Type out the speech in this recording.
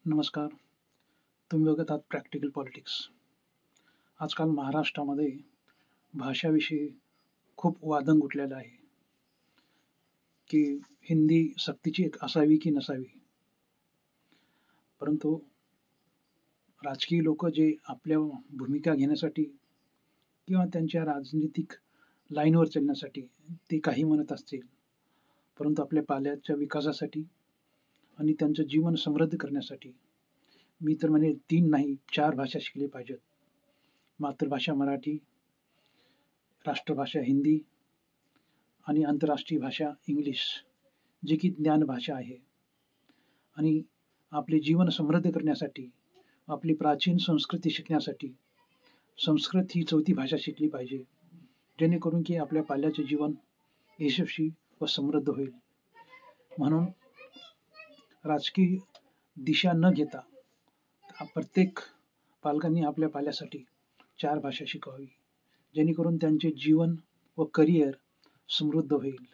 नमस्कार. तुम्ही बघत आहात प्रॅक्टिकल पॉलिटिक्स. आजकाल महाराष्ट्रामध्ये भाषाविषयी खूप वादंग उठलेलं आहे, की हिंदी सक्तीची एक असावी की नसावी. परंतु राजकीय लोक जे आपल्या भूमिका घेण्यासाठी किंवा त्यांच्या राजनीतिक लाईनवर चालण्यासाठी ते काही म्हणत असतील, परंतु आपल्या पाल्याच्या विकासासाठी आणि त्यांचं जीवन समृद्ध करण्यासाठी मी तर म्हणे 3 नाही 4 भाषा शिकली पाहिजेत. मातृभाषा मराठी, राष्ट्रभाषा हिंदी आणि आंतरराष्ट्रीय भाषा इंग्लिश, जी की ज्ञानभाषा आहे. आणि आपले जीवन समृद्ध करण्यासाठी, आपली प्राचीन संस्कृती शिकण्यासाठी संस्कृत ही 4थी भाषा शिकली पाहिजे, जेणेकरून की आपल्या पाल्याचे जीवन यशस्वी व समृद्ध होईल. म्हणून राजकीय दिशा न घेता प्रत्येक पालकांनी आपल्या पाल्यासाठी 4 भाषा शिकवावी, जेणेकरून त्यांचे जीवन व करिअर समृद्ध होईल.